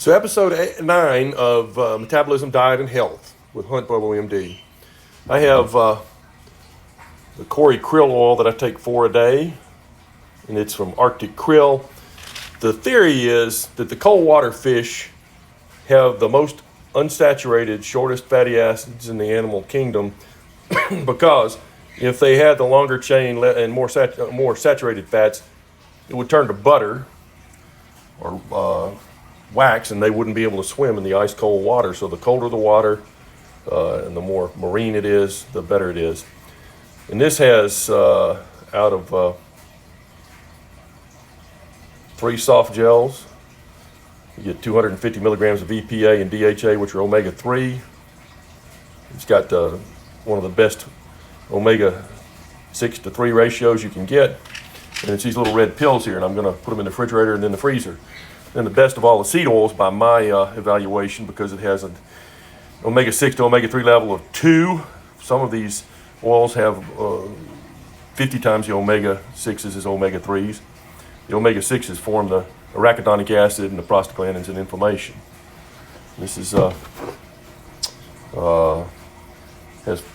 So episode 9 of Metabolism, Diet, and Health with Hunt Bubble MD. I have the Cory krill oil that I take 4 a day, and it's from Arctic krill. The theory is that the cold water fish have the most unsaturated, shortest fatty acids in the animal kingdom because if they had the longer chain and more saturated fats, it would turn to butter or wax, and they wouldn't be able to swim in the ice cold water. So the colder the water and the more marine it is, the better it is. And this has out of 3 soft gels, you get 250 milligrams of EPA and DHA, which are omega-3. It's got one of the best omega-6 to 3 ratios you can get. And it's these little red pills here, and I'm going to put them in the refrigerator and then the freezer. And the best of all the seed oils by my evaluation, because it has an omega-6 to omega-3 level of 2. Some of these oils have 50 times the omega-6s as omega-3s. The omega-6s form the arachidonic acid and the prostaglandins and inflammation. This is has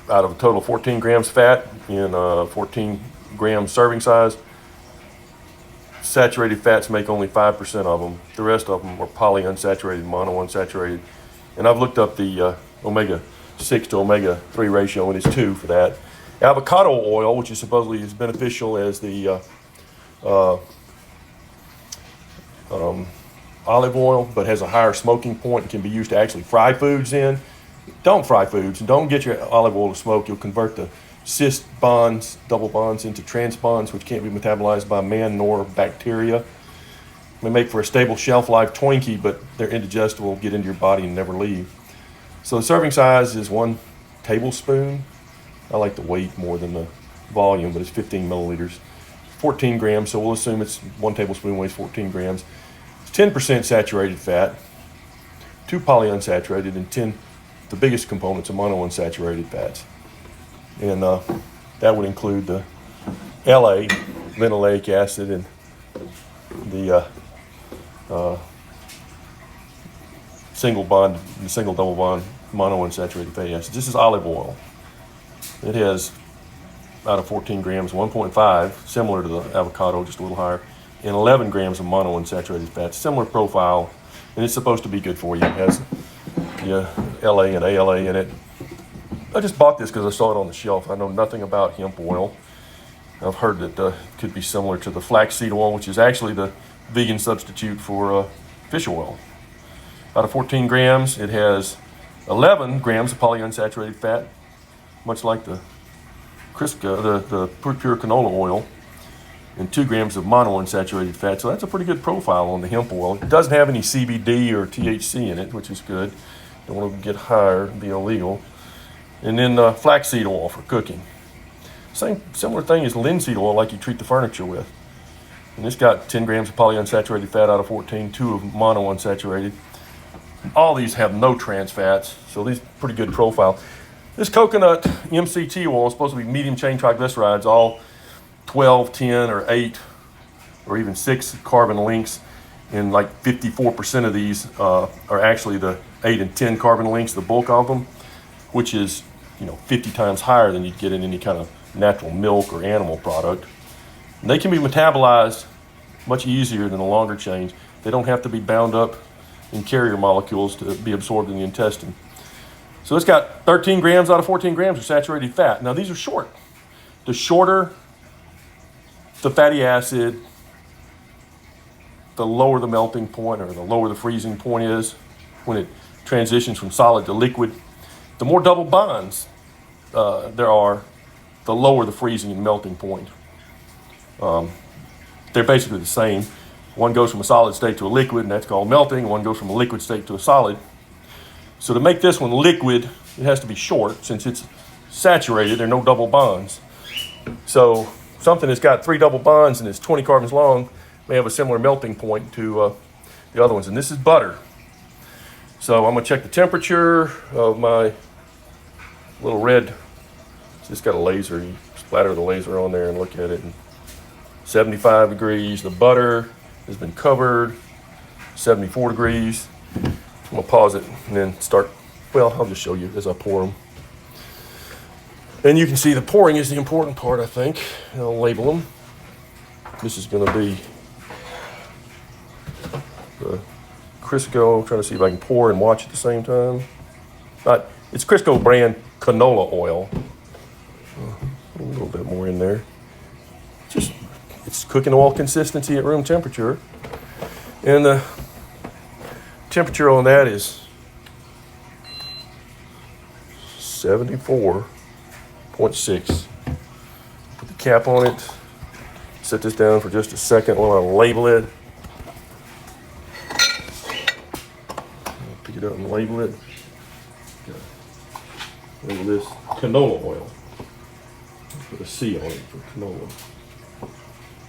out of a total of 14 grams fat in 14 gram serving size. Saturated fats make only 5% of them. The rest of them are polyunsaturated, monounsaturated. And I've looked up the omega-6 to omega-3 ratio, and it's 2 for that. Avocado oil, which is supposedly as beneficial as the olive oil, but has a higher smoking point and can be used to actually fry foods in. Don't fry foods, and don't get your olive oil to smoke. You'll convert the cis bonds, double bonds, into trans bonds, which can't be metabolized by man nor bacteria. They make for a stable shelf life Twinkie, but they're indigestible, get into your body and never leave. So the serving size is 1 tablespoon. I like the weight more than the volume, but it's 15 milliliters. 14 grams, so we'll assume it's 1 tablespoon weighs 14 grams. It's 10% saturated fat, 2 polyunsaturated, and 10, the biggest components, of monounsaturated fats. And that would include the LA, linoleic acid, and the single double bond monounsaturated fatty acids. This is olive oil. It has out of 14 grams, 1.5, similar to the avocado, just a little higher, and 11 grams of monounsaturated fats, similar profile, and it's supposed to be good for you. It has the LA and ALA in it. I just bought this because I saw it on the shelf. I know nothing about hemp oil. I've heard that it could be similar to the flaxseed oil, which is actually the vegan substitute for fish oil. Out of 14 grams, it has 11 grams of polyunsaturated fat, much like the pure canola oil, and 2 grams of monounsaturated fat. So that's a pretty good profile on the hemp oil. It doesn't have any CBD or THC in it, which is good. Don't want to get higher, it'd be illegal. And then flaxseed oil for cooking. Similar thing as linseed oil, like you treat the furniture with. And it's got 10 grams of polyunsaturated fat out of 14, 2 of monounsaturated. All these have no trans fats, so these pretty good profile. This coconut MCT oil is supposed to be medium chain triglycerides, all 12, 10, or 8, or even 6 carbon links. And like 54% of these are actually the 8 and 10 carbon links, the bulk of them, which is 50 times higher than you'd get in any kind of natural milk or animal product. And they can be metabolized much easier than the longer chains. They don't have to be bound up in carrier molecules to be absorbed in the intestine. So it's got 13 grams out of 14 grams of saturated fat. Now these are short. The shorter the fatty acid, the lower the melting point, or the lower the freezing point is when it transitions from solid to liquid. The more double bonds there are, the lower the freezing and melting point. They're basically the same. One goes from a solid state to a liquid, and that's called melting. One goes from a liquid state to a solid. So to make this one liquid, it has to be short. Since it's saturated, there are no double bonds. So something that's got 3 double bonds and is 20 carbons long may have a similar melting point to the other ones. And this is butter. So I'm going to check the temperature of my little red. It's just got a laser. You splatter the laser on there and look at it. And 75 degrees. The butter has been covered. 74 degrees. I'm gonna pause it and then start. Well, I'll just show you as I pour them. And you can see the pouring is the important part, I think. I'll label them. This is gonna be the Crisco. I'm trying to see if I can pour and watch at the same time. It's Crisco brand canola oil. A little bit more in there. It's cooking oil consistency at room temperature. And the temperature on that is 74.6. Put the cap on it. Set this down for just a second while I label it. Pick it up and label it. Label this canola oil. Put a C on it for canola.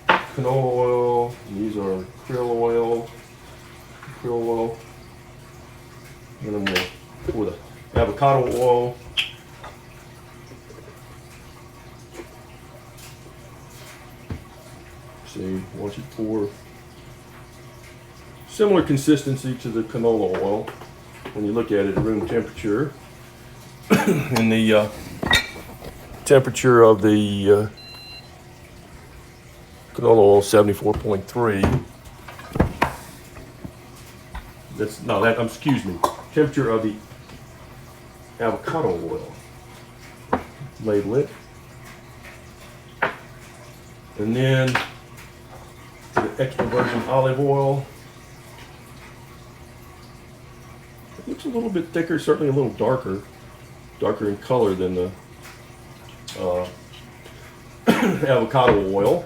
Canola oil. These are krill oil. And then we'll pour the avocado oil. See, once you pour, similar consistency to the canola oil when you look at it at room temperature. And the temperature of the canola oil 74.3. Excuse me. Temperature of the avocado oil. Label it. And then the extra virgin olive oil. It looks a little bit thicker, certainly a little darker in color than the avocado oil.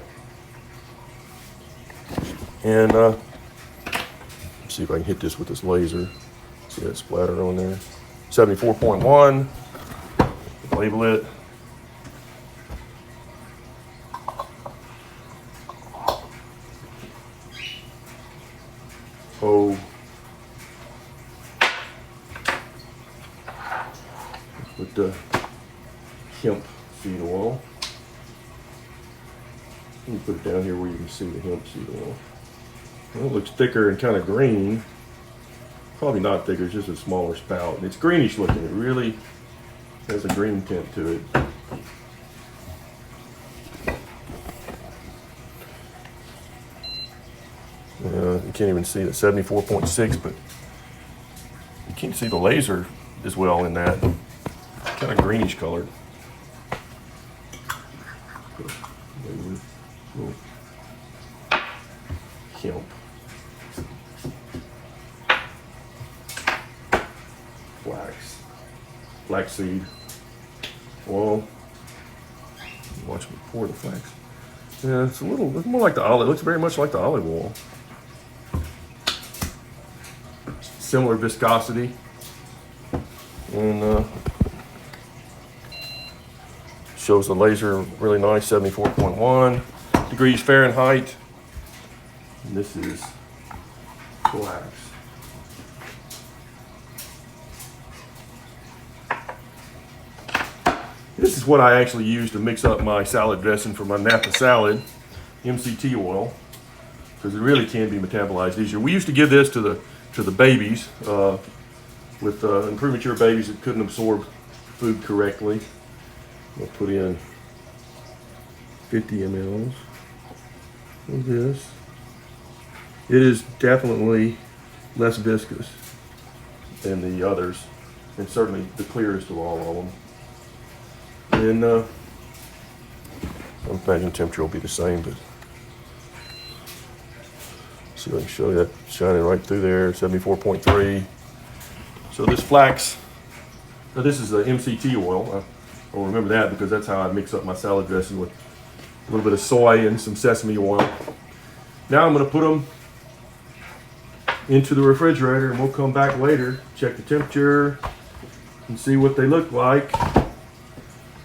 And let's see if I can hit this with this laser. See that splatter on there? 74.1. Label it. Oh. With the hemp seed oil. Let me put it down here where you can see the hemp seed oil. Well, it looks thicker and kind of green. Probably not thicker, it's just a smaller spout. And it's greenish looking. It really has a green tint to it. You can't even see the 74.6, but you can't see the laser as well in that. Kind of greenish colored. Hemp. Flaxseed oil. Watch me pour the flax. Yeah, it's more like the olive. It looks very much like the olive oil. Similar viscosity. And shows the laser really nice, 74.1 degrees Fahrenheit. And this is flax. This is what I actually use to mix up my salad dressing for my Napa salad, MCT oil, because it really can be metabolized easier. We used to give this to the babies with premature babies that couldn't absorb food correctly. We'll put in 50 mLs of this. It is definitely less viscous than the others, and certainly the clearest of all of them. And I imagine temperature will be the same, but see if I can show you that shining right through there, 74.3. So this flax, now this is the MCT oil. I'll remember that because that's how I mix up my salad dressing, with a little bit of soy and some sesame oil. Now I'm going to put them into the refrigerator, and we'll come back later, check the temperature, and see what they look like,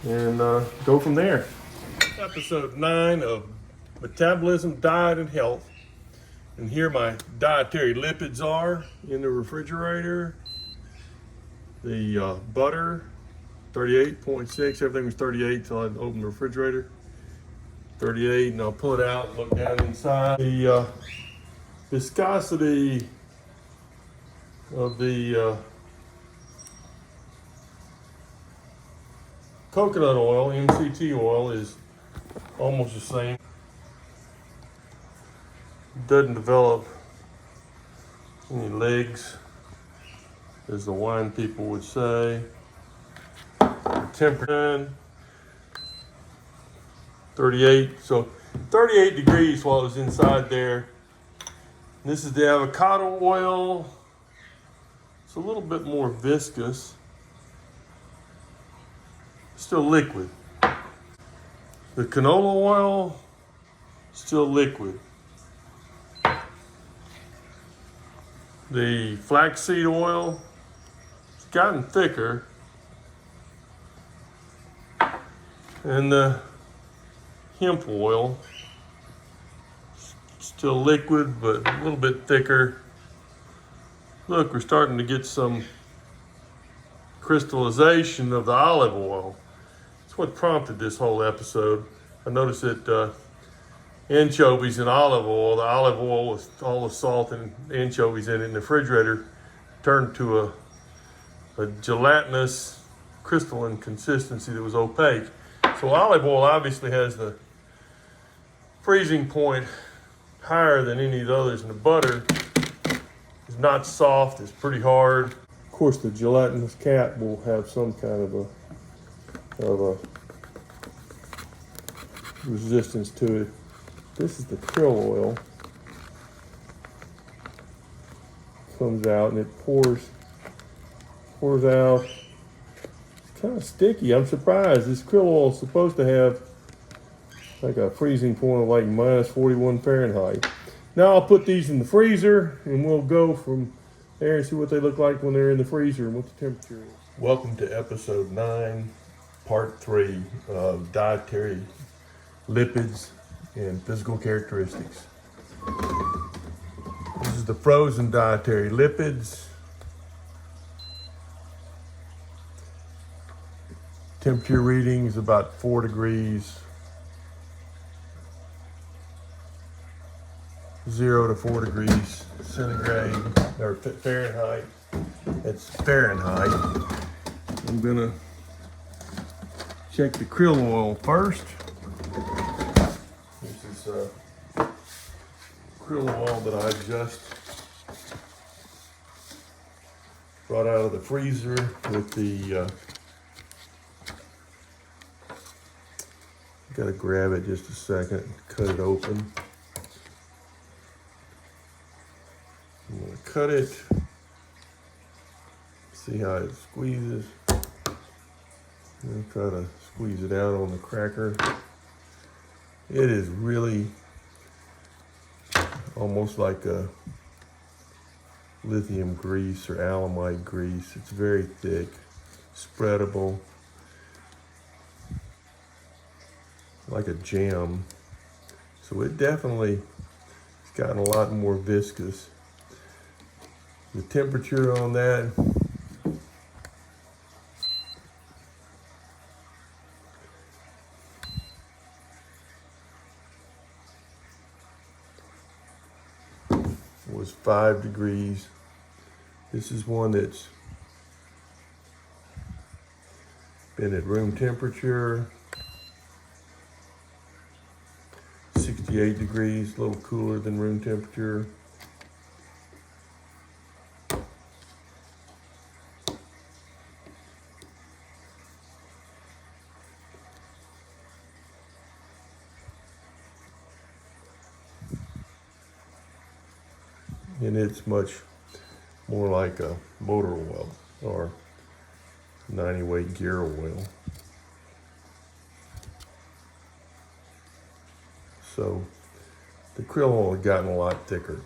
and go from there. Episode 9 of Metabolism, Diet, and Health. And here my dietary lipids are in the refrigerator. The butter, 38.6. Everything was 38 until I opened the refrigerator. 38, and I'll pull it out and look down inside. The viscosity of the coconut oil, MCT oil, is almost the same. Doesn't develop any legs, as the wine people would say. The temperature 38, so 38 degrees while it was inside there. This is the avocado oil. It's a little bit more viscous, still liquid. The canola oil, still liquid. The flaxseed oil, it's gotten thicker. And the hemp oil, still liquid, but a little bit thicker. Look, we're starting to get some crystallization of the olive oil. That's what prompted this whole episode. I noticed that anchovies and olive oil, the olive oil with all the salt and anchovies in it in the refrigerator, turned to a gelatinous crystalline consistency that was opaque. So olive oil obviously has the freezing point higher than any of the others, and the butter is not soft, it's pretty hard. Of course, the gelatinous cap will have some kind of a resistance to it. This is the krill oil. Comes out and it pours out. It's kind of sticky. I'm surprised. This krill oil is supposed to have like a freezing point of like minus 41 Fahrenheit. Now I'll put these in the freezer and we'll go from there and see what they look like when they're in the freezer and what the temperature is. Welcome to episode 9, part 3 of Dietary Lipids and Physical Characteristics. This is the frozen dietary lipids. Temperature reading is about 4 degrees. 0 to 4 degrees centigrade, or Fahrenheit. It's Fahrenheit. I'm gonna check the krill oil first. This is krill oil that I just brought out of the freezer with the, gotta grab it just a second, cut it open. I'm gonna cut it, see how it squeezes. I'm gonna try to squeeze it out on the cracker. It is really almost like a lithium grease or alamide grease. It's very thick, spreadable, like a jam. So it definitely has gotten a lot more viscous. The temperature on that was 5 degrees. This is one that's been at room temperature, 68 degrees, a little cooler than room temperature. And it's much more like a motor oil or 90 weight gear oil. So the krill oil had gotten a lot thicker.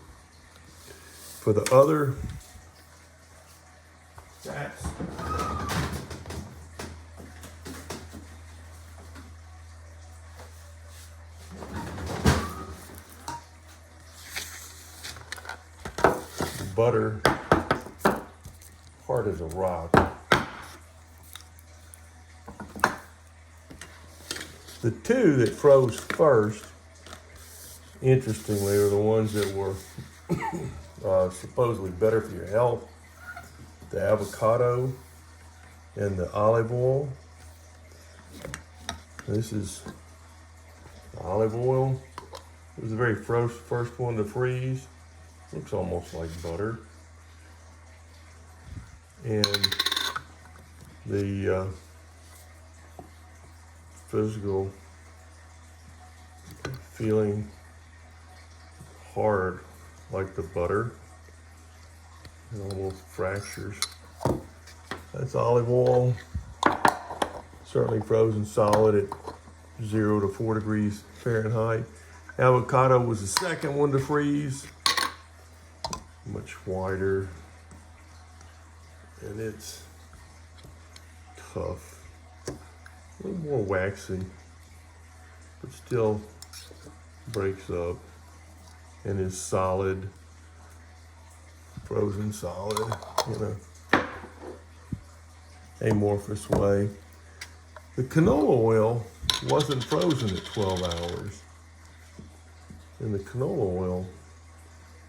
For the other fats, butter, hard as a rock. The two that froze first, interestingly, are the ones that were supposedly better for your health. the avocado and the olive oil. This is olive oil. It was the very first one to freeze. Looks almost like butter. And the physical feeling hard like the butter. It almost fractures. That's olive oil. Certainly frozen solid at 0 to 4 degrees Fahrenheit. Avocado was the second one to freeze. Much whiter. And it's tough. A little more waxy, but still breaks up and is solid, frozen solid in a amorphous way. The canola oil wasn't frozen at 12 hours. And the canola oil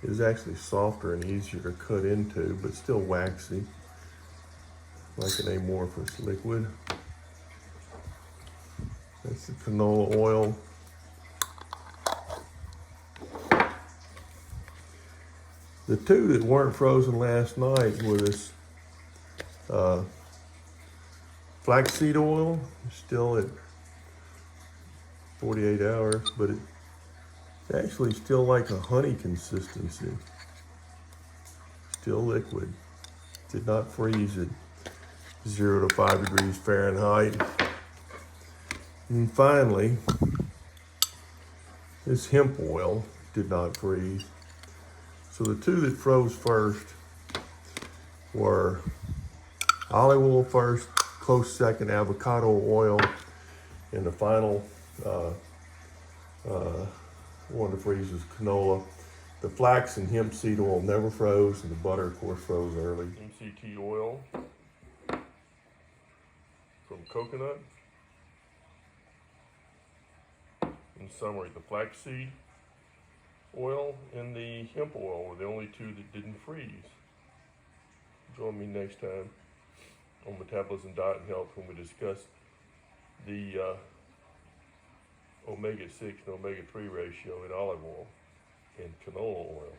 is actually softer and easier to cut into, but still waxy, like an amorphous liquid. That's the canola oil. The two that weren't frozen last night were this flaxseed oil, still at 48 hours, but it's actually still like a honey consistency. Still liquid. Did not freeze at 0 to 5 degrees Fahrenheit. And finally, this hemp oil did not freeze. So the two that froze first were olive oil first, close second avocado oil, and the final one to freeze was canola. The flax and hemp seed oil never froze, and the butter, of course, froze early. MCT oil from coconut. In summary, the flaxseed oil and the hemp oil were the only two that didn't freeze. Join me next time on Metabolism, Diet, and Health when we discuss the omega-6 and omega-3 ratio in olive oil and canola oil.